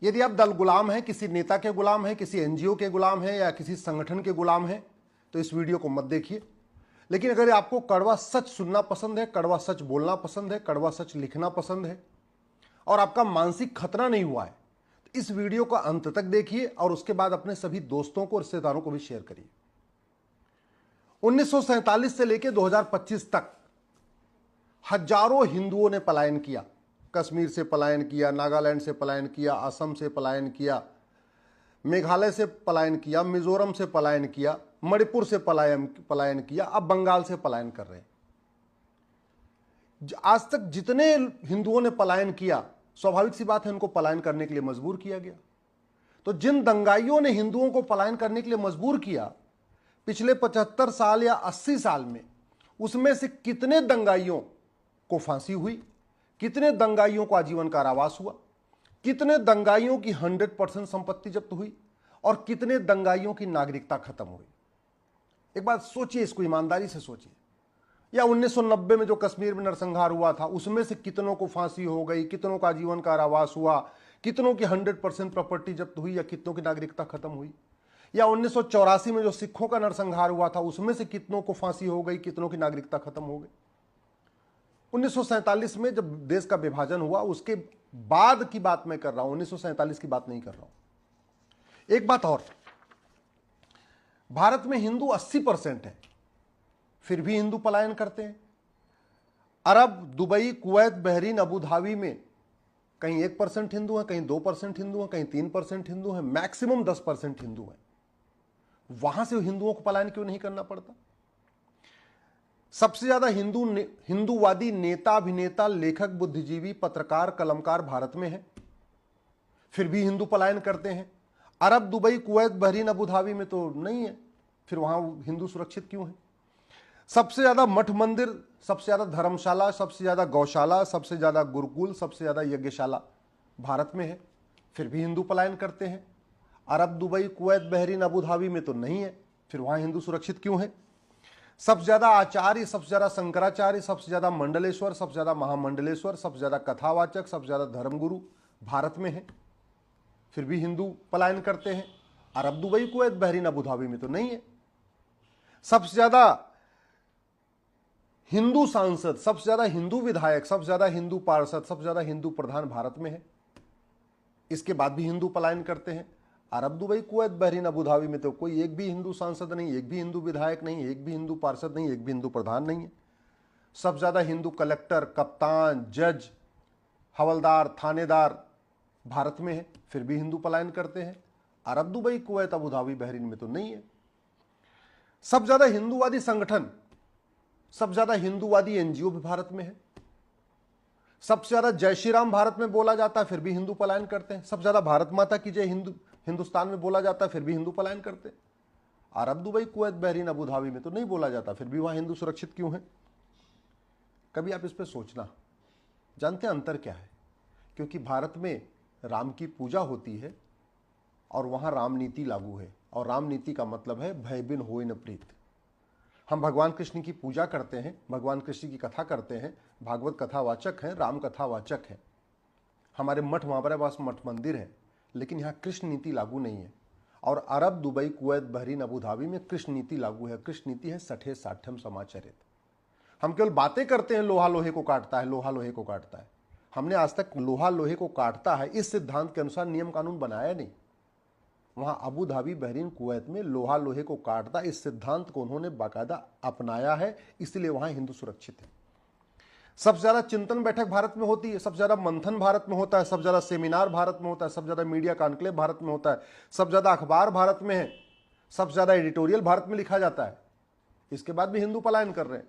यदि आप दल गुलाम हैं, किसी नेता के गुलाम हैं, किसी एनजीओ के गुलाम हैं या किसी संगठन के गुलाम हैं, तो इस वीडियो को मत देखिए। लेकिन अगर आपको कड़वा सच सुनना पसंद है, कड़वा सच बोलना पसंद है, कड़वा सच लिखना पसंद है और आपका मानसिक खतरा नहीं हुआ है, तो इस वीडियो को अंत तक देखिए और उसके बाद अपने सभी दोस्तों को, रिश्तेदारों को भी शेयर करिए। 1947 से लेकर 2025 तक हजारों हिंदुओं ने पलायन किया। कश्मीर से पलायन किया, नागालैंड से पलायन किया, असम से पलायन किया, मेघालय से पलायन किया, मिजोरम से पलायन किया, मणिपुर से पलायन किया, अब बंगाल से पलायन कर रहे हैं। आज तक जितने हिंदुओं ने पलायन किया, स्वाभाविक सी बात है उनको पलायन करने के लिए मजबूर किया गया। तो जिन दंगाइयों ने हिंदुओं को पलायन करने के लिए मजबूर किया पिछले 75 साल या 80 साल में, उसमें से कितने दंगाइयों को फांसी हुई, कितने दंगाइयों को आजीवन कारावास हुआ, कितने दंगाइयों की 100% संपत्ति जब्त हुई और कितने दंगाइयों की नागरिकता खत्म हुई। एक बात सोचिए, इसको ईमानदारी से सोचिए। या 1990 में जो कश्मीर में नरसंहार हुआ था, उसमें से कितनों को फांसी हो गई, कितनों का आजीवन कारावास हुआ, कितनों की 100% प्रॉपर्टी जब्त हुई या कितनों की नागरिकता खत्म हुई। या 1984 में जो सिखों का नरसंहार हुआ था, उसमें से कितनों को फांसी हो गई, कितनों की नागरिकता खत्म हो गई। 1947 में जब देश का विभाजन हुआ, उसके बाद की बात मैं कर रहा हूं, 1947 की बात नहीं कर रहा हूं। एक बात और, भारत में हिंदू 80% है, फिर भी हिंदू पलायन करते हैं। Arab, Dubai, Kuwait, Bahrain, Abu Dhabi में कहीं 1% हिंदू हैं, कहीं 2% हिंदू हैं, कहीं 3% हिंदू हैं, मैक्सिमम 10% हिंदू हैं। वहां से हिंदुओं को पलायन क्यों नहीं करना पड़ता? सबसे ज्यादा हिंदूवादी नेता, अभिनेता, लेखक, बुद्धिजीवी, पत्रकार, कलमकार भारत में है, फिर भी हिंदू पलायन करते हैं। Arab, Dubai, Kuwait, Bahrain, Abu Dhabi में तो नहीं है, फिर वहां हिंदू सुरक्षित क्यों है? सबसे ज्यादा मठ मंदिर, सबसे ज्यादा धर्मशाला, सबसे ज्यादा गौशाला, सबसे ज्यादा गुरुकुल, सबसे ज्यादा यज्ञशाला भारत में है, फिर भी हिंदू पलायन करते हैं। Arab, Dubai, Kuwait, Bahrain, Abu Dhabi में तो नहीं है, फिर वहां हिंदू सुरक्षित क्यों है? सबसे ज्यादा आचार्य, सबसे ज्यादा शंकराचार्य, सबसे ज्यादा मंडलेश्वर, सबसे ज्यादा महामंडलेश्वर, सबसे ज्यादा कथावाचक, सबसे ज्यादा धर्मगुरु भारत में है, फिर भी हिंदू पलायन करते हैं। Arab, Dubai, Kuwait, Bahrain, Abu Dhabi में तो नहीं है। सबसे ज्यादा हिंदू सांसद, सबसे ज्यादा हिंदू विधायक, सबसे ज्यादा हिंदू पार्षद, सबसे ज्यादा हिंदू प्रधान भारत में है, इसके बाद भी हिंदू पलायन करते हैं। Arab, Dubai, Kuwait, Bahrain, Abu Dhabi में तो कोई एक भी हिंदू सांसद नहीं, एक भी हिंदू विधायक नहीं, एक भी हिंदू पार्षद नहीं, एक भी हिंदू प्रधान नहीं है। सबसे ज्यादा हिंदू कलेक्टर, कप्तान, जज, हवलदार, थानेदार भारत में है, फिर भी हिंदू पलायन करते हैं। Arab, Dubai, Kuwait, Abu Dhabi, Bahrain में तो नहीं है। सबसे ज्यादा हिंदूवादी संगठन, सबसे ज्यादा हिंदूवादी एनजीओ भी भारत में है। सबसे ज्यादा जय श्री राम भारत में बोला जाता है, फिर भी हिंदू पलायन करते हैं। सबसे ज्यादा भारत माता की जय हिंदुस्तान में बोला जाता है, फिर भी हिंदू पलायन करते हैं। Arab, Dubai, Kuwait, Bahrain, Abu Dhabi में तो नहीं बोला जाता, फिर भी वहां हिंदू सुरक्षित क्यों है? कभी आप इस पर सोचना। जानते हैं अंतर क्या है? क्योंकि भारत में राम की पूजा होती है और वहां राम नीति लागू है, और राम नीति का मतलब है भय बिन होय न प्रीत। हम भगवान कृष्ण की पूजा करते हैं, भगवान कृष्ण की कथा करते हैं, भागवत कथावाचक हैं, राम कथावाचक हैं, हमारे हमारे पास मठ मंदिर है, लेकिन यहाँ कृष्ण नीति लागू नहीं है। और Arab, Dubai, Kuwait, Bahrain, Abu Dhabi में कृष्ण नीति लागू है। कृष्ण नीति है सठे साठ्यम समाचरित। हम केवल बातें करते हैं, लोहा लोहे को काटता है, लोहा लोहे को काटता है। हमने आज तक लोहा लोहे को काटता है इस सिद्धांत के अनुसार नियम कानून बनाया नहीं। वहां अबू धाबी, बहरीन, कुवैत में लोहा लोहे को काटता, इस सिद्धांत को उन्होंने बाकायदा अपनाया है, इसलिए वहां हिंदू सुरक्षित है। सबसे ज्यादा चिंतन बैठक भारत में होती है, सबसे ज्यादा मंथन भारत में होता है, सबसे ज्यादा सेमिनार भारत में होता है, सबसे ज्यादा मीडिया कॉन्क्लेव भारत में होता है, सबसे ज्यादा अखबार भारत में है, सबसे ज्यादा एडिटोरियल भारत में लिखा जाता है। इसके बाद भी हिंदू पलायन कर रहे हैं।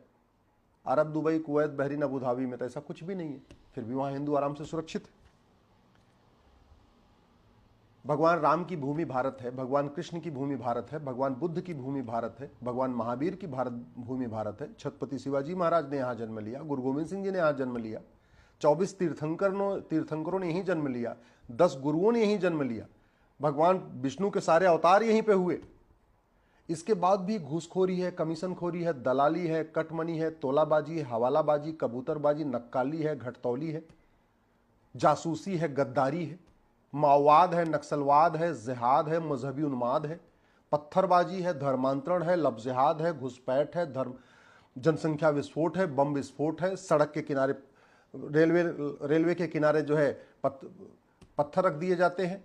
Arab, Dubai, Kuwait, Bahrain, Abu Dhabi में तो ऐसा कुछ भी नहीं है, फिर भी वहां हिंदू आराम से सुरक्षित है। भगवान राम की भूमि भारत है, भगवान कृष्ण की भूमि भारत है, भगवान बुद्ध की भूमि भारत है, भगवान महावीर की भूमि भारत है, छत्रपति शिवाजी महाराज ने यहाँ जन्म लिया, गुरु गोविंद सिंह जी ने यहाँ जन्म लिया, 24 तीर्थंकरों ने यहीं जन्म लिया, 10 गुरुओं ने यहीं जन्म लिया, भगवान विष्णु के सारे अवतार यहीं पे हुए। इसके बाद भी घूसखोरी है, कमीशनखोरी है, दलाली है, कटमनी है, तोलाबाजी है, हवालाबाजी, कबूतरबाजी, नक्काली है, घटतौली है, जासूसी है, गद्दारी है। माओवाद है, नक्सलवाद है, जिहाद है, मजहबी उन्माद है, पत्थरबाजी है, धर्मांतरण है, लफ्जिहाद है, घुसपैठ है, जनसंख्या विस्फोट है, बम विस्फोट है, सड़क के किनारे रेलवे के किनारे जो है पत्थर रख दिए जाते हैं।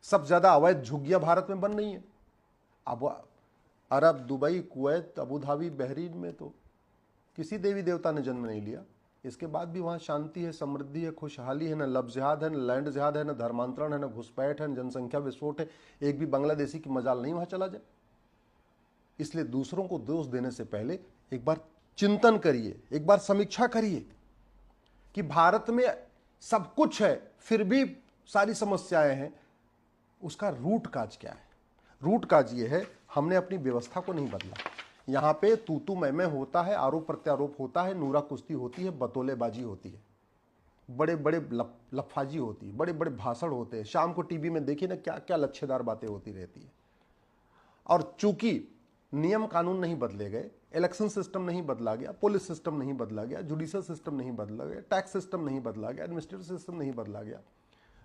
सबसे ज्यादा अवैध झुग्गियां भारत में बन रही हैं। अब Arab, Dubai, Kuwait, Abu Dhabi, Bahrain में तो किसी देवी देवता ने जन्म नहीं लिया, इसके बाद भी वहां शांति है, समृद्धि है, खुशहाली है, न लव जिहाद है, न लैंड जिहाद है, न धर्मांतरण है, न घुसपैठ है, न जनसंख्या विस्फोट है। एक भी बांग्लादेशी की मजाल नहीं वहां चला जाए। इसलिए दूसरों को दोष देने से पहले एक बार चिंतन करिए, एक बार समीक्षा करिए कि भारत में सब कुछ है फिर भी सारी समस्याएं हैं। उसका रूट काज क्या है? रूट काज ये है, हमने अपनी व्यवस्था को नहीं बदला। यहां पे तू मैं होता है, आरोप प्रत्यारोप होता है, नूरा कुश्ती होती है, बतौलेबाजी होती है, बड़े बड़े लफाजी होती है, बड़े बड़े भाषण होते हैं। शाम को टीवी में देखिए ना, क्या क्या लच्छेदार बातें होती रहती है। और चूंकि नियम कानून नहीं बदले गए, इलेक्शन सिस्टम नहीं बदला गया, पुलिस सिस्टम नहीं बदला गया, जुडिशियल सिस्टम नहीं बदला गया, टैक्स सिस्टम नहीं बदला गया, एडमिनिस्ट्रेटिव सिस्टम नहीं बदला गया,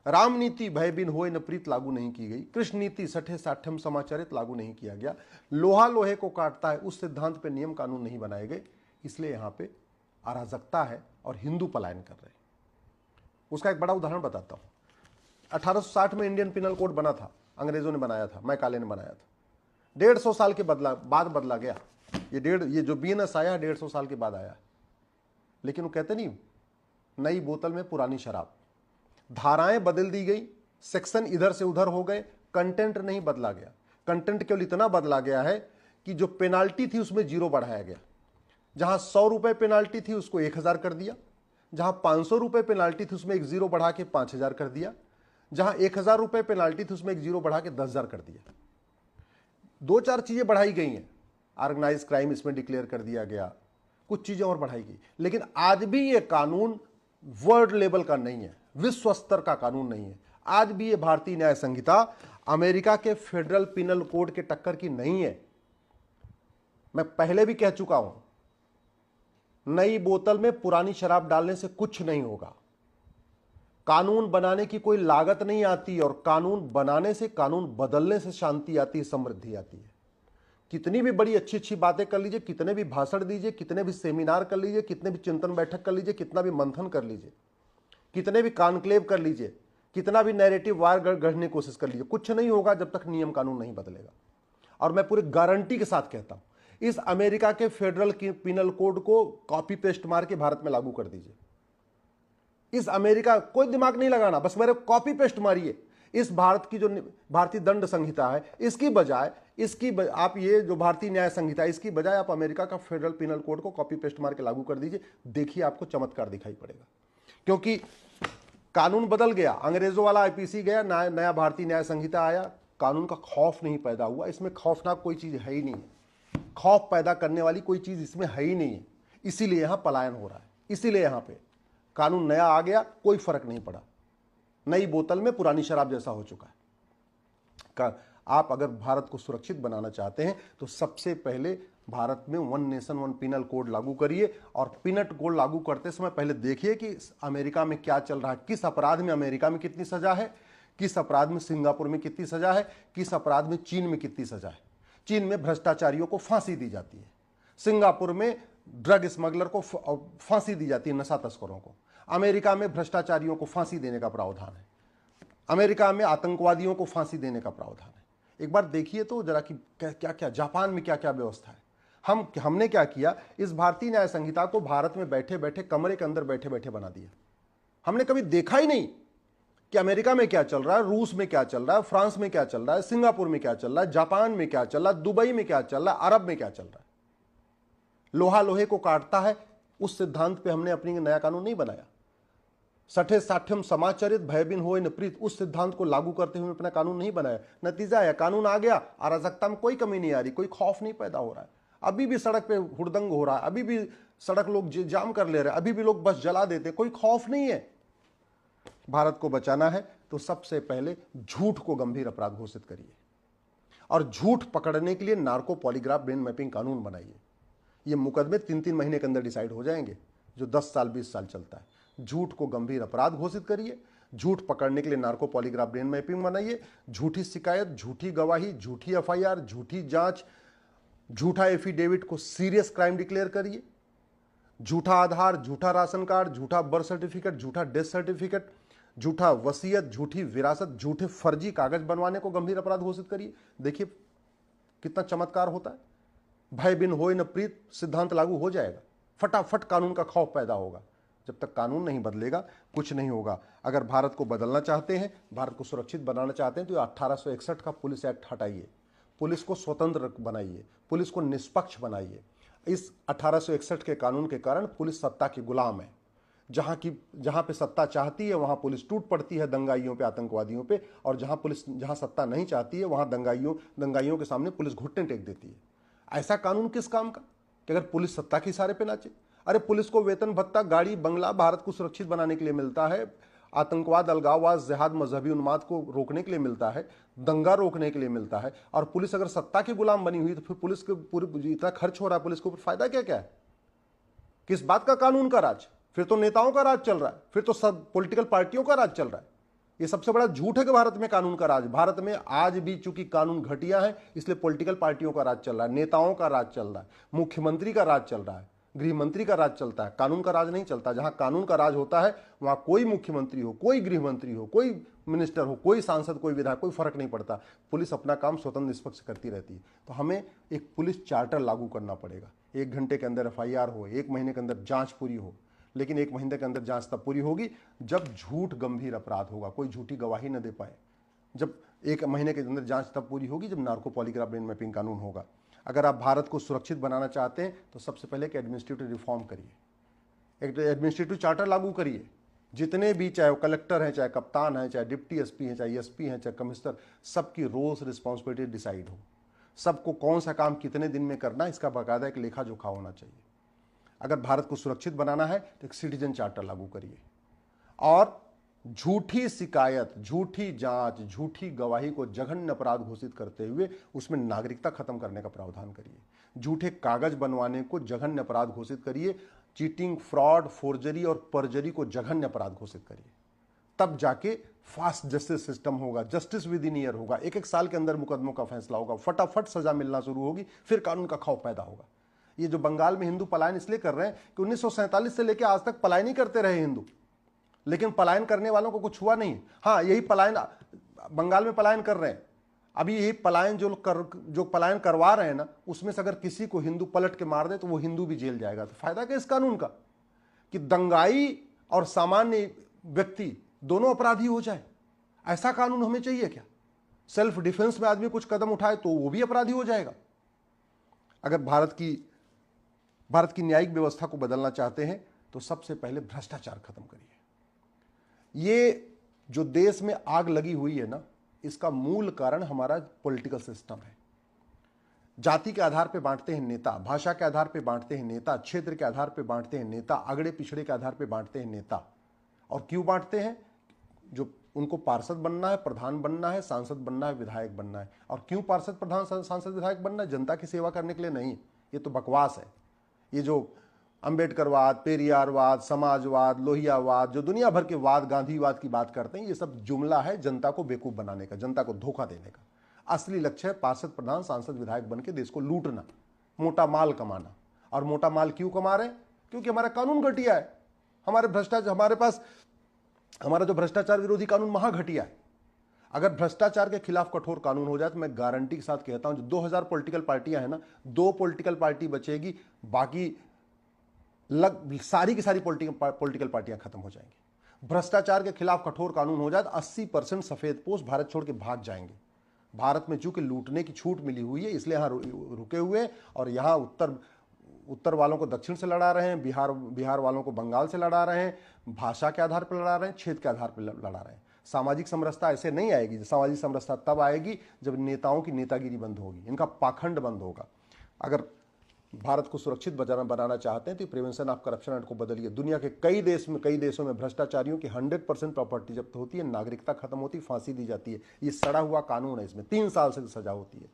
राम नीति भय बिन होए न प्रीत लागू नहीं की गई, कृष्ण नीति सठे साठ्यम समाचरित लागू नहीं किया गया, लोहा लोहे को काटता है उस सिद्धांत पे नियम कानून नहीं बनाए गए, इसलिए यहां पे अराजकता है और हिंदू पलायन कर रहे हैं। उसका एक बड़ा उदाहरण बताता हूं। 1860 में इंडियन पिनल कोड बना था, अंग्रेजों ने बनाया था, मैकाले ने बनाया था। 150 साल के बाद बदला गया। ये जो बीएनएस आया 150 साल के बाद आया। लेकिन वो कहते नहीं, नई बोतल में पुरानी शराब। धाराएं बदल दी गई, सेक्शन इधर से उधर हो गए, कंटेंट नहीं बदला गया। कंटेंट केवल इतना बदला गया है कि जो पेनाल्टी थी उसमें 0 बढ़ाया गया। जहां 100 रुपए पेनाल्टी थी उसको 1000 कर दिया, जहां 500 रुपए पेनाल्टी थी उसमें एक 0 बढ़ा के 5000 कर दिया, जहां 1000 रुपए पेनाल्टी थी उसमें एक 0 बढ़ा के 10,000 कर दिया। 2-4 चीजें बढ़ाई गई हैं। ऑर्गेनाइज क्राइम इसमें डिक्लेयर कर दिया गया, कुछ चीजें और बढ़ाई गई। लेकिन आज भी ये कानून वर्ल्ड लेवल का नहीं है, विश्व स्तर का कानून नहीं है। आज भी ये भारतीय न्याय संहिता अमेरिका के फेडरल पिनल कोड के टक्कर की नहीं है। मैं पहले भी कह चुका हूं, नई बोतल में पुरानी शराब डालने से कुछ नहीं होगा। कानून बनाने की कोई लागत नहीं आती, और कानून बनाने से, कानून बदलने से शांति आती है, समृद्धि आती है। कितनी भी बड़ी अच्छी अच्छी बातें कर लीजिए, कितने भी भाषण दीजिए, कितने भी सेमिनार कर लीजिए, कितने भी चिंतन बैठक कर लीजिए, कितना भी मंथन कर लीजिए, कितने भी कॉन्क्लेव कर लीजिए, कितना भी नैरेटिव वार गढ़ने की कोशिश कर लीजिए, कुछ नहीं होगा जब तक नियम कानून नहीं बदलेगा। और मैं पूरी गारंटी के साथ कहता हूं, इस अमेरिका के फेडरल पिनल कोड को कॉपी पेस्ट मार के भारत में लागू कर दीजिए। इस अमेरिका, कोई दिमाग नहीं लगाना, बस मेरे कॉपी पेस्ट मारिए। इस भारत की जो भारतीय दंड संहिता है, इसकी बजाय आप ये जो भारतीय न्याय संहिता है, इसकी बजाय आप अमेरिका का फेडरल पिनल कोड को कॉपी पेस्ट मार के लागू कर दीजिए। देखिए आपको चमत्कार दिखाई पड़ेगा। क्योंकि कानून बदल गया, अंग्रेजों वाला आईपीसी गया, नया भारतीय न्याय संहिता आया, कानून का खौफ नहीं पैदा हुआ। इसमें खौफनाक कोई चीज है ही नहीं है, खौफ पैदा करने वाली कोई चीज इसमें है ही नहीं है। इसीलिए यहां पलायन हो रहा है, इसीलिए यहां पे कानून नया आ गया, कोई फर्क नहीं पड़ा, नई बोतल में पुरानी शराब जैसा हो चुका है। आप अगर भारत को सुरक्षित बनाना चाहते हैं तो सबसे पहले भारत में 1 नेशन 1 पिनल कोड लागू करिए। और पिनल कोड लागू करते समय पहले देखिए कि अमेरिका में क्या चल रहा है, किस अपराध में अमेरिका में कितनी सजा है, किस अपराध में सिंगापुर में कितनी सजा है, किस अपराध में चीन में कितनी सजा है। चीन में भ्रष्टाचारियों को फांसी दी जाती है, सिंगापुर में ड्रग स्मगलर को फांसी दी जाती है, नशा तस्करों को। अमेरिका में भ्रष्टाचारियों को फांसी देने का प्रावधान है, अमेरिका में आतंकवादियों को फांसी देने का प्रावधान है। एक बार देखिए तो जरा कि क्या क्या जापान में क्या क्या व्यवस्था है। हमने क्या किया, इस भारतीय न्याय संहिता को भारत में बैठे बैठे, कमरे के अंदर बैठे बैठे बना दिया। हमने कभी देखा ही नहीं कि अमेरिका में क्या चल रहा है, रूस में क्या चल रहा है, फ्रांस में क्या चल रहा है, सिंगापुर में क्या चल रहा है, जापान में क्या चल रहा है, दुबई में क्या चल रहा है, अरब में क्या चल रहा है। लोहा लोहे को काटता है, उस सिद्धांत पे हमने अपनी नया कानून नहीं बनाया। सठे साठ्यम समाचरित भयबिन होए न प्रीत, उस सिद्धांत को लागू करते हुए अपना कानून नहीं बनाया। नतीजा है कानून आ गया, अराजकता में कोई कमी नहीं आ रही, कोई खौफ नहीं पैदा हो रहा है। अभी भी सड़क पे हुड़दंग हो रहा है, अभी भी सड़क लोग जाम कर ले रहे हैं, अभी भी लोग बस जला देते, कोई खौफ नहीं है। भारत को बचाना है तो सबसे पहले झूठ को गंभीर अपराध घोषित करिए, और झूठ पकड़ने के लिए नार्को पॉलीग्राफ ब्रेन मैपिंग कानून बनाइए। ये मुकदमे 3-3 महीने के अंदर डिसाइड हो जाएंगे, जो 10 साल 20 साल चलता है। झूठ को गंभीर अपराध घोषित करिए, झूठ पकड़ने के लिए नार्को पॉलीग्राफ ब्रेन मैपिंग बनाइए, झूठी शिकायत, झूठी गवाही, झूठी एफआईआर, झूठी जांच, झूठा एफिडेविट को सीरियस क्राइम डिक्लेयर करिए, झूठा आधार, झूठा राशन कार्ड, झूठा बर्थ सर्टिफिकेट, झूठा डेथ सर्टिफिकेट, झूठा वसीयत, झूठी विरासत, झूठे फर्जी कागज बनवाने को गंभीर अपराध घोषित करिए। देखिए कितना चमत्कार होता है। भय बिन होय न प्रीत सिद्धांत लागू हो जाएगा, फटाफट कानून का खौफ पैदा होगा। जब तक कानून नहीं बदलेगा कुछ नहीं होगा। अगर भारत को बदलना चाहते हैं, भारत को सुरक्षित बनाना चाहते हैं, तो 1861 का पुलिस एक्ट हटाइए, पुलिस को स्वतंत्र बनाइए, पुलिस को निष्पक्ष बनाइए। इस 1861 के कानून के कारण पुलिस सत्ता की गुलाम है। जहां पे सत्ता चाहती है वहां पुलिस टूट पड़ती है दंगाइयों पे, आतंकवादियों पे, और जहां सत्ता नहीं चाहती है वहां दंगाइयों के सामने पुलिस घुटने टेक देती है। ऐसा कानून किस काम का कि अगर पुलिस सत्ता के इशारे पे नाचे? अरे पुलिस को वेतन भत्ता, गाड़ी बंगला भारत को सुरक्षित बनाने के लिए मिलता है, आतंकवाद, अलगाववाद, जिहाद, मजहबी उन्माद को रोकने के लिए मिलता है, दंगा रोकने के लिए मिलता है। और पुलिस अगर सत्ता की गुलाम बनी हुई तो फिर पुलिस के पूरे इतना खर्च हो रहा है, पुलिस के ऊपर फायदा क्या क्या है? किस बात का कानून का राज? फिर तो नेताओं का राज चल रहा है, फिर तो सब पॉलिटिकल पार्टियों का राज चल रहा है। ये सबसे बड़ा झूठ है कि भारत में कानून का राज। भारत में आज भी चूंकि कानून घटिया है इसलिए पॉलिटिकल पार्टियों का राज चल रहा है, नेताओं का राज चल रहा है, मुख्यमंत्री का राज चल रहा है, गृह मंत्री का राज चलता है, कानून का राज नहीं चलता। जहां कानून का राज होता है वहां कोई मुख्यमंत्री हो, कोई गृह मंत्री हो, कोई मिनिस्टर हो, कोई सांसद, कोई विधायक, कोई फर्क नहीं पड़ता। पुलिस अपना काम स्वतंत्र निष्पक्ष करती रहती है। तो हमें एक पुलिस चार्टर लागू करना पड़ेगा। 1 घंटे के अंदर एफआईआर हो, 1 महीने के अंदर जांच पूरी हो। लेकिन 1 महीने के अंदर जांच तब पूरी होगी जब झूठ गंभीर अपराध होगा, कोई झूठी गवाही न दे पाए। जब 1 महीने के अंदर जांच तब पूरी होगी जब नार्को पॉलीग्राफ ब्रेन मैपिंग कानून होगा। अगर आप भारत को सुरक्षित बनाना चाहते हैं तो सबसे पहले एक एडमिनिस्ट्रेटिव रिफॉर्म करिए, एक एडमिनिस्ट्रेटिव चार्टर लागू करिए। जितने भी, चाहे वो कलेक्टर हैं, चाहे कप्तान हैं, चाहे डिप्टी एसपी हैं, चाहे एसपी हैं, चाहे कमिश्नर, सबकी रोल्स रिस्पॉन्सिबिलिटी डिसाइड हो। सबको कौन सा काम कितने दिन में करना है इसका बाकायदा एक लेखा जोखा होना चाहिए। अगर भारत को सुरक्षित बनाना है तो एक सिटीजन चार्टर लागू करिए और झूठी शिकायत, झूठी जांच, झूठी गवाही को जघन्य अपराध घोषित करते हुए उसमें नागरिकता खत्म करने का प्रावधान करिए। झूठे कागज बनवाने को जघन्य अपराध घोषित करिए। चीटिंग, फ्रॉड, फोर्जरी और परजरी को जघन्य अपराध घोषित करिए। तब जाके फास्ट जस्टिस सिस्टम होगा, जस्टिस विद इन ईयर होगा, 1-1 साल के अंदर मुकदमों का फैसला होगा, फटाफट सजा मिलना शुरू होगी, फिर कानून का खौफ पैदा होगा। ये जो बंगाल में हिंदू पलायन इसलिए कर रहे हैं कि 1947 से लेकर आज तक पलायन ही करते रहे हिंदू, लेकिन पलायन करने वालों को कुछ हुआ नहीं। हाँ, यही पलायन बंगाल में पलायन कर रहे हैं। अभी यही पलायन जो पलायन करवा रहे हैं ना, उसमें से अगर किसी को हिंदू पलट के मार दे तो वो हिंदू भी जेल जाएगा। तो फायदा क्या इस कानून का कि दंगाई और सामान्य व्यक्ति दोनों अपराधी हो जाए? ऐसा कानून हमें चाहिए क्या? सेल्फ डिफेंस में आदमी कुछ कदम उठाए तो वो भी अपराधी हो जाएगा। अगर भारत की न्यायिक व्यवस्था को बदलना चाहते हैं तो सबसे पहले भ्रष्टाचार खत्म करिए। ये जो देश में आग लगी हुई है ना, इसका मूल कारण हमारा पॉलिटिकल सिस्टम है। जाति के आधार पे बांटते हैं नेता, भाषा के आधार पे बांटते हैं नेता, क्षेत्र के आधार पे बांटते हैं नेता, अगड़े पिछड़े के आधार पे बांटते हैं नेता। और क्यों बांटते हैं? जो उनको पार्षद बनना है, प्रधान बनना है, सांसद बनना है, विधायक बनना है। और क्यों पार्षद, प्रधान, सांसद, विधायक बनना है? जनता की सेवा करने के लिए नहीं। ये तो बकवास है। ये जो अंबेडकरवाद, पेरियारवाद, समाजवाद, लोहियावाद, जो दुनिया भर के वाद, गांधीवाद की बात करते हैं, ये सब जुमला है जनता को बेवकूफ बनाने का, जनता को धोखा देने का। असली लक्ष्य है पार्षद, प्रधान, सांसद, विधायक बन के देश को लूटना, मोटा माल कमाना। और मोटा माल क्यों कमा रहे हैं? क्योंकि हमारा कानून घटिया है। हमारा जो भ्रष्टाचार विरोधी कानून महा घटिया है। अगर भ्रष्टाचार के खिलाफ कठोर कानून हो जाए तो मैं गारंटी के साथ कहता हूं, जो 2000 पॉलिटिकल पार्टियां हैं ना, 2 पॉलिटिकल पार्टी बचेगी, बाकी सारी की सारी पॉलिटिकल पार्टियां खत्म हो जाएंगी। भ्रष्टाचार के खिलाफ कठोर कानून हो जाए तो 80% सफेद पोष भारत छोड़ के भाग जाएंगे। भारत में चूंकि लूटने की छूट मिली हुई है इसलिए यहां रुके हुए हैं, और यहां उत्तर वालों को दक्षिण से लड़ा रहे हैं, बिहार वालों को बंगाल से लड़ा रहे हैं, भाषा के आधार पर लड़ा रहे हैं, क्षेत्र के आधार पर लड़ा रहे हैं। सामाजिक समरसता ऐसे नहीं आएगी। सामाजिक समरसता तब आएगी जब नेताओं की नेतागिरी बंद होगी, इनका पाखंड बंद होगा। अगर भारत को सुरक्षित बनाना चाहते हैं तो प्रिवेंशन ऑफ करप्शन एक्ट को बदलिए। दुनिया के कई देशों में भ्रष्टाचारियों की 100% प्रॉपर्टी जब्त होती है, नागरिकता खत्म होती है, फांसी दी जाती है। ये सड़ा हुआ कानून है, इसमें 3 साल से सजा होती है।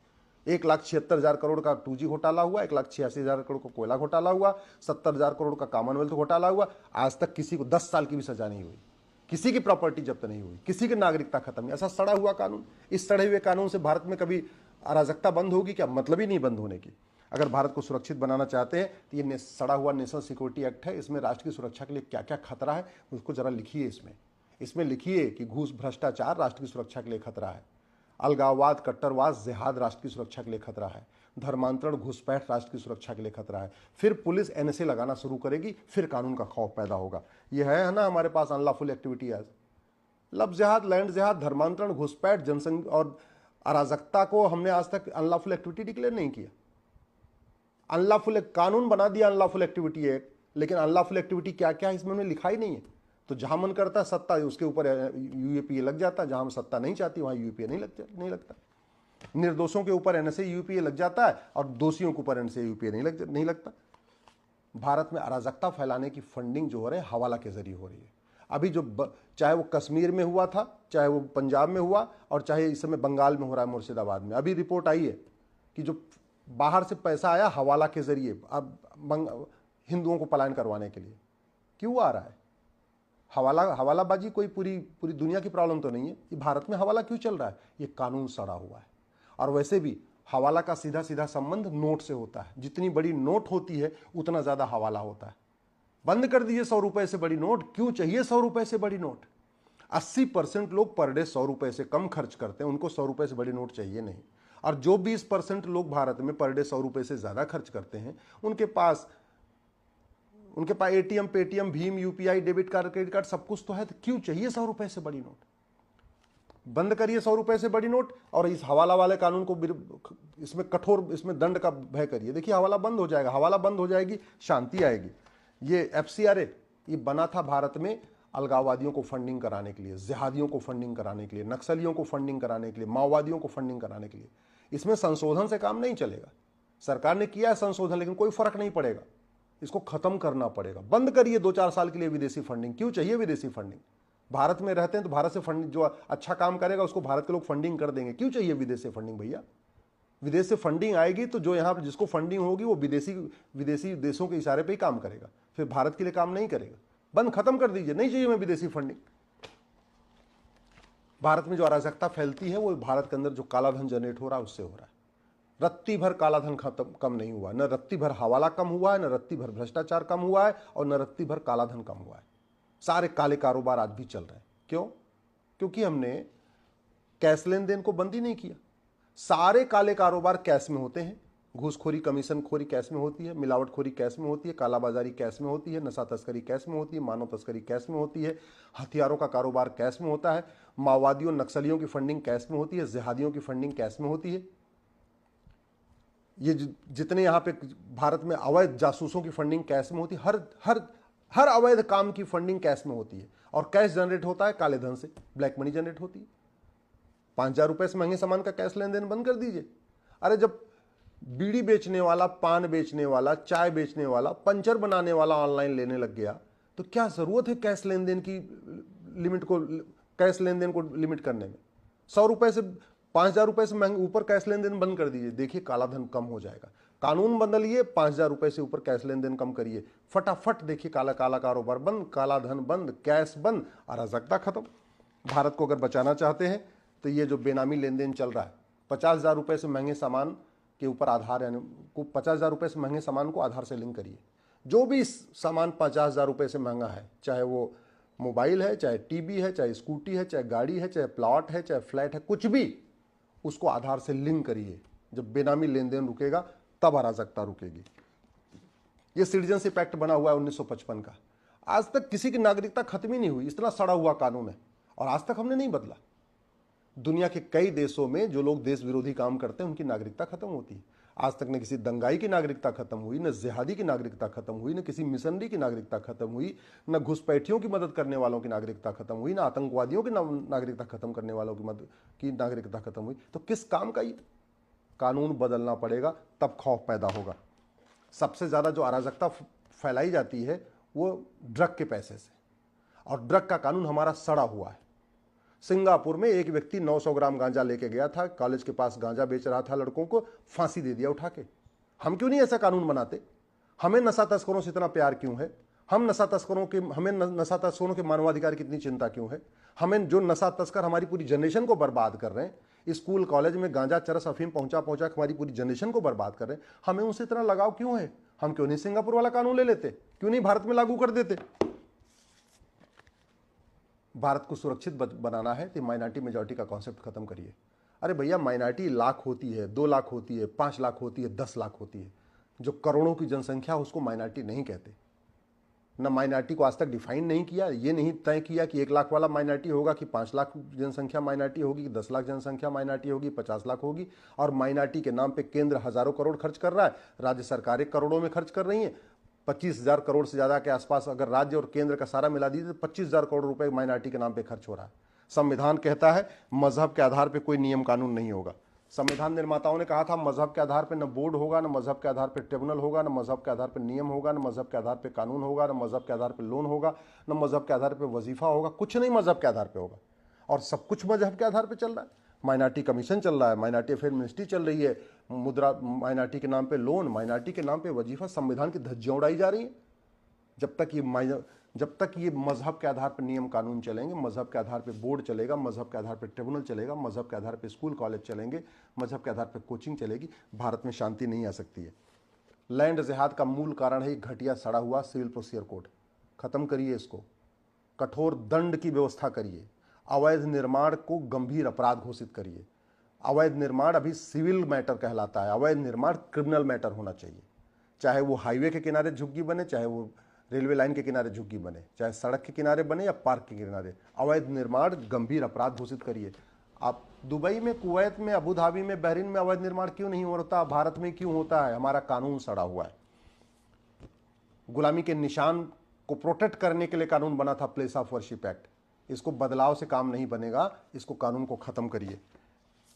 1,76,000 करोड़ का 2G घोटाला हुआ, 1,86,000 करोड़ का कोयला घोटाला हुआ, 70,000 करोड़ का कॉमनवेल्थ घोटाला हुआ। आज तक किसी को 10 साल की भी सजा नहीं हुई। किसी की प्रॉपर्टी जब्त नहीं हुई, किसी की नागरिकता खत्म नहीं। ऐसा सड़ा हुआ कानून, इस सड़े हुए कानून से भारत में कभी अराजकता बंद होगी क्या? मतलब ही नहीं बंद होने की। अगर भारत को सुरक्षित बनाना चाहते हैं तो ये सड़ा हुआ नेशनल सिक्योरिटी एक्ट है, इसमें राष्ट्र की सुरक्षा के लिए क्या क्या खतरा है उसको जरा लिखिए। इसमें लिखिए कि घूस भ्रष्टाचार राष्ट्र की सुरक्षा के लिए खतरा है, अलगाववाद कट्टरवाद जिहाद राष्ट्र की सुरक्षा के लिए खतरा है, धर्मांतरण घुसपैठ राष्ट्र की सुरक्षा के लिए खतरा है। फिर पुलिस एनएसए लगाना शुरू करेगी, फिर कानून का खौफ पैदा होगा। यह है ना हमारे पास अनलॉफुल एक्टिविटी एज लब जिहाद, लैंड जिहाद, धर्मांतरण घुसपैठ जनसंघ और अराजकता को हमने आज तक अनलॉफुल एक्टिविटी डिक्लेयर नहीं किया। अनलॉफुल कानून बना दिया अनलॉफुल एक्टिविटी एक्ट, लेकिन अनलॉफुल एक्टिविटी क्या क्या है इसमें उन्होंने लिखा ही नहीं है। तो जहां मन करता है सत्ता उसके ऊपर यूएपीए लग जाता है, जहां हम सत्ता नहीं चाहती वहां यूएपीए नहीं लगता। निर्दोषों के ऊपर एनएसए यूपीए लग जाता है और दोषियों के ऊपर एनएसए यूपीए नहीं लगता। भारत में अराजकता फैलाने की फंडिंग जो हो रही है हवाला के जरिए हो रही है। अभी जो चाहे वो कश्मीर में हुआ था, चाहे वो पंजाब में हुआ, और चाहे इस समय बंगाल में हो रहा है मुर्शिदाबाद में, अभी रिपोर्ट आई है कि जो बाहर से पैसा आया हवाला के जरिए अब हिंदुओं को पलायन करवाने के लिए। क्यों आ रहा है हवालाबाजी? कोई पूरी दुनिया की प्रॉब्लम तो नहीं है, ये भारत में हवाला क्यों चल रहा है? ये कानून सड़ा हुआ है। और वैसे भी हवाला का सीधा सीधा संबंध नोट से होता है। जितनी बड़ी नोट होती है उतना ज्यादा हवाला होता है। बंद कर दीजिए 100 रुपए से बड़ी नोट। क्यों चाहिए 100 रुपए से बड़ी नोट? 80% लोग पर डे 100 रुपए से कम खर्च करते हैं, उनको 100 रुपए से बड़ी नोट चाहिए नहीं। और जो 20% लोग भारत में पर डे 100 रुपए से ज्यादा खर्च करते हैं उनके पास एटीएम, पेटीएम, भीम, UPI, debit card, credit card सब कुछ तो है, तो क्यों चाहिए 100 रुपए से बड़ी नोट? बंद करिए 100 रुपए से बड़ी नोट और इस हवाला वाले कानून को इसमें कठोर, इसमें दंड का भय करिए। देखिए हवाला बंद हो जाएगा, हवाला बंद हो जाएगी, शांति आएगी। ये एफसीआरए ये बना था भारत में अलगाववादियों को फंडिंग कराने के लिए, जिहादियों को फंडिंग कराने के लिए, नक्सलियों को फंडिंग कराने के लिए, माओवादियों को फंडिंग कराने के लिए। इसमें संशोधन से काम नहीं चलेगा। सरकार ने किया है संशोधन, लेकिन कोई फर्क नहीं पड़ेगा। इसको खत्म करना पड़ेगा। बंद करिए 2-4 साल के लिए विदेशी फंडिंग। क्यों चाहिए विदेशी फंडिंग? भारत में रहते हैं तो भारत से फंडिंग, जो अच्छा काम करेगा उसको भारत के लोग फंडिंग कर देंगे। क्यों चाहिए विदेश से फंडिंग भैया? विदेश से फंडिंग आएगी तो जो यहाँ पर जिसको फंडिंग होगी वो विदेशी देशों के इशारे पे ही काम करेगा, फिर भारत के लिए काम नहीं करेगा। बंद, खत्म कर दीजिए, नहीं चाहिए हमें विदेशी फंडिंग। भारत में जो अराजकता फैलती है वो भारत के अंदर जो काला धन जनरेट हो रहा है उससे हो रहा है। रत्ती भर काला धन कम नहीं हुआ, न रत्ती भर हवाला कम हुआ है, न रत्ती भर भ्रष्टाचार कम हुआ है, और न रत्ती भर काला धन कम हुआ है। सारे काले कारोबार आज भी चल रहे हैं। क्यों? क्योंकि हमने कैश लेन देन को बंद ही नहीं किया। सारे काले कारोबार कैश में होते हैं। घूसखोरी, कमीशन खोरी कैश में होती है, मिलावटखोरी कैश में होती है, कालाबाजारी कैश में होती है, नशा तस्करी कैश में होती है, मानव तस्करी कैश में होती है, हथियारों का कारोबार कैश में होता है, माओवादियों नक्सलियों की फंडिंग कैश में होती है, जिहादियों की फंडिंग कैश में होती है। ये जितने यहाँ पे भारत में अवैध जासूसों की फंडिंग कैश में होती है। हर अवैध काम की फंडिंग कैश में होती है। और कैश जनरेट होता है काले धन से, ब्लैक मनी जनरेट होती है। 5,000 रुपए से महंगे सामान का कैश लेन देन बंद कर दीजिए। अरे जब बीड़ी बेचने वाला, पान बेचने वाला, चाय बेचने वाला, पंचर बनाने वाला ऑनलाइन लेने लग गया तो क्या जरूरत है कैश लेन देन की लिमिट को, कैश लेन देन को लिमिट करने में? 100 रुपए से 5,000 रुपए से महंगे ऊपर कैश लेन देन बंद कर दीजिए, देखिए काला धन कम हो जाएगा। कानून बदलिए, 5,000 रुपए से ऊपर कैश लेन देन कम करिए, फटाफट देखिए काला कारोबार बंद, काला धन बंद, कैश बंद, अराजकता खत्म। भारत को अगर बचाना चाहते हैं तो ये जो बेनामी लेन देन चल रहा है, 50,000 रुपए से महंगे सामान के ऊपर आधार, यानी 50,000 रुपए से महंगे सामान को आधार से लिंक करिए। जो भी सामान 50,000 रुपए से महंगा है, चाहे वो मोबाइल है, चाहे टीवी है, चाहे स्कूटी है, चाहे गाड़ी है, चाहे प्लॉट है, चाहे फ्लैट है, कुछ भी, उसको आधार से लिंक करिए। जब बेनामी लेन देन रुकेगा तब अराजकता रुकेगी। ये सिटीजनशिप एक्ट बना हुआ है 1955 का, आज तक किसी की नागरिकता खत्म ही नहीं हुई। इतना सड़ा हुआ कानून है और आज तक हमने नहीं बदला। दुनिया के कई देशों में जो लोग देश विरोधी काम करते हैं उनकी नागरिकता खत्म होती है। आज तक न किसी दंगाई की नागरिकता खत्म हुई, न जिहादी की नागरिकता खत्म हुई, न किसी मिशनरी की नागरिकता खत्म हुई, न घुसपैठियों की मदद करने वालों की नागरिकता खत्म हुई, न आतंकवादियों की नागरिकता खत्म करने वालों की नागरिकता खत्म हुई। तो किस काम का ये? कानून बदलना पड़ेगा, तब खौफ पैदा होगा। सबसे ज्यादा जो अराजकता फैलाई जाती है वो ड्रग के पैसे से, और ड्रग का कानून हमारा सड़ा हुआ है। सिंगापुर में एक व्यक्ति 900 ग्राम गांजा लेके गया था, कॉलेज के पास गांजा बेच रहा था लड़कों को, फांसी दे दिया उठा के। हम क्यों नहीं ऐसा कानून बनाते? हमें नशा तस्करों से इतना प्यार क्यों है? हमें नशा तस्करों के मानवाधिकार की इतनी चिंता क्यों है? हमें जो नशा तस्कर हमारी पूरी जनरेशन को बर्बाद कर रहे हैं, स्कूल कॉलेज में गांजा चरस अफीम पहुंचा के हमारी पूरी जनरेशन को बर्बाद कर रहे हैं, हमें उनसे इतना लगाव क्यों है? हम क्यों नहीं सिंगापुर वाला कानून ले लेते? क्यों नहीं भारत में लागू कर देते? भारत को सुरक्षित बनाना है तो माइनॉरिटी मेजॉरिटी का कॉन्सेप्ट खत्म करिए। अरे भैया, माइनॉरिटी लाख होती है, 2 लाख होती है, 5 लाख होती है, 10 लाख होती है। जो करोड़ों की जनसंख्या उसको माइनॉरिटी नहीं कहते। न माइनॉरिटी को आज तक डिफाइन नहीं किया, ये नहीं तय किया कि 1 लाख वाला माइनॉरिटी होगा कि 5 लाख जनसंख्या माइनॉरिटी होगी कि 10 लाख जनसंख्या माइनॉरिटी होगी, 50 लाख होगी। और माइनॉरिटी के नाम पे केंद्र हजारों करोड़ खर्च कर रहा है, राज्य सरकारें करोड़ों में खर्च कर रही हैं। 25,000 करोड़ से ज़्यादा के आसपास अगर राज्य और केंद्र का सारा मिला दीजिए तो 25,000 करोड़ रुपए माइनॉरिटी के नाम पे खर्च हो रहा है। संविधान कहता है मजहब के आधार पर कोई नियम कानून नहीं होगा। संविधान निर्माताओं ने कहा था मजहब के आधार पर न बोर्ड होगा, न मजहब के आधार पर ट्रिब्यूनल होगा, न मजहब के आधार पर नियम होगा, न मजहब के आधार पर कानून होगा, न मजहब के आधार पर लोन होगा, न मजहब के आधार पर वजीफा होगा। कुछ नहीं मजहब के आधार पर होगा, और सब कुछ मजहब के आधार पर चल रहा है। माइनॉरिटी कमीशन चल रहा है, माइनॉरिटी अफेयर मिनिस्ट्री चल रही है, मुद्रा माइनॉरिटी के नाम पे लोन, माइनॉरिटी के नाम पे वजीफा, संविधान की धज्जियां उड़ाई जा रही है। जब तक ये मजहब के आधार पर नियम कानून चलेंगे, मजहब के आधार पर बोर्ड चलेगा, मजहब के आधार पर ट्रिब्यूनल चलेगा, मजहब के आधार पर स्कूल कॉलेज चलेंगे, मजहब के आधार पर कोचिंग चलेगी, भारत में शांति नहीं आ सकती है। लैंड जिहाद का मूल कारण है घटिया सड़ा हुआ सिविल प्रोसीजर कोड। खत्म करिए इसको, कठोर दंड की व्यवस्था करिए, अवैध निर्माण को गंभीर अपराध घोषित करिए। अवैध निर्माण अभी सिविल मैटर कहलाता है, अवैध निर्माण क्रिमिनल मैटर होना चाहिए। चाहे वो हाईवे के किनारे झुग्गी बने, चाहे वो रेलवे लाइन के किनारे झुग्गी बने, चाहे सड़क के किनारे बने या पार्क के किनारे, अवैध निर्माण गंभीर अपराध घोषित करिए। आप दुबई में, कुवैत में, अबू धाबी में, बहरीन में अवैध निर्माण क्यों नहीं होता? भारत में क्यों होता है? हमारा कानून सड़ा हुआ है। गुलामी के निशान को प्रोटेक्ट करने के लिए कानून बना था प्लेस ऑफ वर्शिप एक्ट। इसको बदलाव से काम नहीं बनेगा, इसको कानून को खत्म करिए।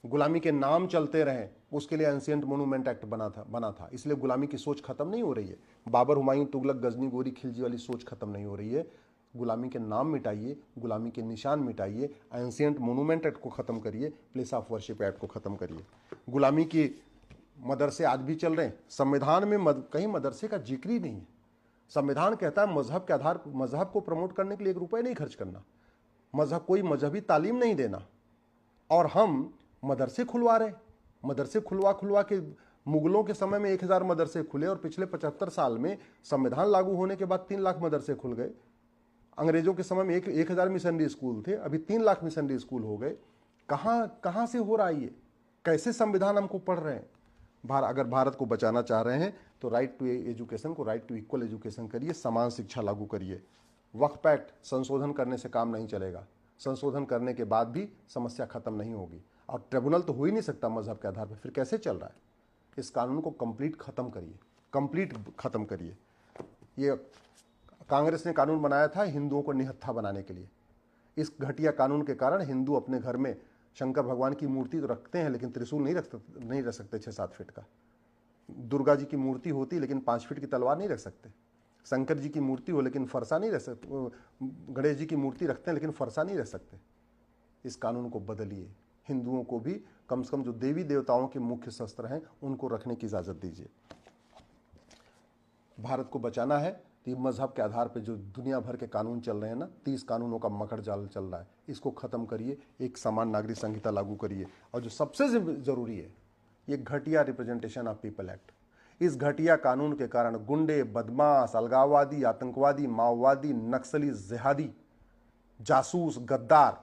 गुलामी के नाम चलते रहे, उसके लिए एंशिएंट मोनूमेंट एक्ट बना था, इसलिए गुलामी की सोच खत्म नहीं हो रही है। बाबर, हुमायूं, तुगलक, गजनी, गोरी, खिलजी वाली सोच खत्म नहीं हो रही है। गुलामी के नाम मिटाइए, गुलामी के निशान मिटाइए, एंशिएंट मोनूमेंट एक्ट को खत्म करिए, प्लेस ऑफ वर्शिप एक्ट को खत्म करिए। गुलामी की मदरसे आज भी चल रहे हैं, संविधान में कहीं मदरसे का जिक्र ही नहीं है। संविधान कहता है मजहब के आधार, मजहब को प्रमोट करने के लिए 1 रुपये नहीं खर्च करना, कोई मजहबी तालीम नहीं देना, और हम मदरसे खुलवा रहे। मदरसे खुलवा के मुगलों के समय में 1000 मदरसे खुले, और पिछले 75 साल में संविधान लागू होने के बाद 3 लाख मदरसे खुल गए। अंग्रेजों के समय में 1000 मिशनरी स्कूल थे, अभी 3 लाख मिशनरी स्कूल हो गए। कहाँ से हो रहा है ये? कैसे संविधान हमको पढ़ रहे हैं? अगर भारत को बचाना चाह रहे हैं तो राइट टू एजुकेशन को राइट टू इक्वल एजुकेशन करिए, समान शिक्षा लागू करिए। वक्फ एक्ट संशोधन करने से काम नहीं चलेगा, संशोधन करने के बाद भी समस्या खत्म नहीं होगी। और ट्रिब्यूनल तो हो ही नहीं सकता मजहब के आधार पर, फिर कैसे चल रहा है? इस कानून को कंप्लीट खत्म करिए। ये कांग्रेस ने कानून बनाया था हिंदुओं को निहत्था बनाने के लिए। इस घटिया कानून के कारण हिंदू अपने घर में शंकर भगवान की मूर्ति तो रखते हैं, लेकिन त्रिशूल नहीं रख सकते 6-7 फीट का। दुर्गा जी की मूर्ति होती लेकिन 5 फीट की तलवार नहीं रख सकते। शंकर जी की मूर्ति हो लेकिन फरसा नहीं रख सकते। गणेश जी की मूर्ति रखते हैं लेकिन फरसा नहीं रख सकते। इस कानून को बदलिए, हिंदुओं को भी कम से कम जो देवी देवताओं के मुख्य शस्त्र हैं उनको रखने की इजाज़त दीजिए। भारत को बचाना है तो मजहब के आधार पर जो दुनिया भर के कानून चल रहे हैं ना, 30 कानूनों का मकड़ जाल चल रहा है, इसको ख़त्म करिए। एक समान नागरिक संहिता लागू करिए, और जो सबसे ज़रूरी है, ये घटिया रिप्रेजेंटेशन ऑफ पीपल एक्ट। इस घटिया कानून के कारण गुंडे, बदमाश, अलगाववादी, आतंकवादी, माओवादी, नक्सली, जिहादी, जासूस, गद्दार,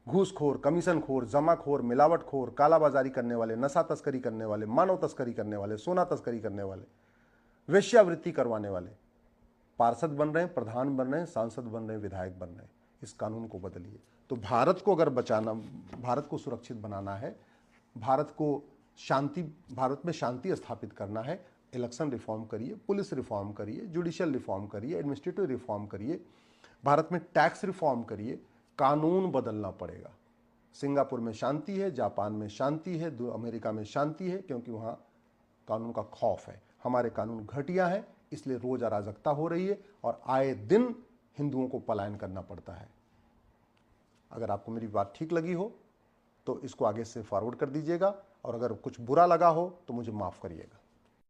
घूसखोर, कमीशनखोर, जमाखोर, मिलावटखोर, कालाबाजारी करने वाले, नशा तस्करी करने वाले, मानव तस्करी करने वाले, सोना तस्करी करने वाले, वेश्यावृत्ति करवाने वाले पार्षद बन रहे हैं, प्रधान बन रहे हैं, सांसद बन रहे हैं, विधायक बन रहे हैं। इस कानून को बदलिए। तो भारत को अगर बचाना, भारत को सुरक्षित बनाना है, भारत में शांति स्थापित करना है, इलेक्शन रिफॉर्म करिए, पुलिस रिफॉर्म करिए, जुडिशियल रिफॉर्म करिए, एडमिनिस्ट्रेटिव रिफॉर्म करिए, भारत में टैक्स रिफॉर्म करिए। कानून बदलना पड़ेगा। सिंगापुर में शांति है, जापान में शांति है, अमेरिका में शांति है, क्योंकि वहाँ कानून का खौफ है। हमारे कानून घटिया है, इसलिए रोज अराजकता हो रही है और आए दिन हिंदुओं को पलायन करना पड़ता है। अगर आपको मेरी बात ठीक लगी हो तो इसको आगे से फॉरवर्ड कर दीजिएगा, और अगर कुछ बुरा लगा हो तो मुझे माफ़ करिएगा।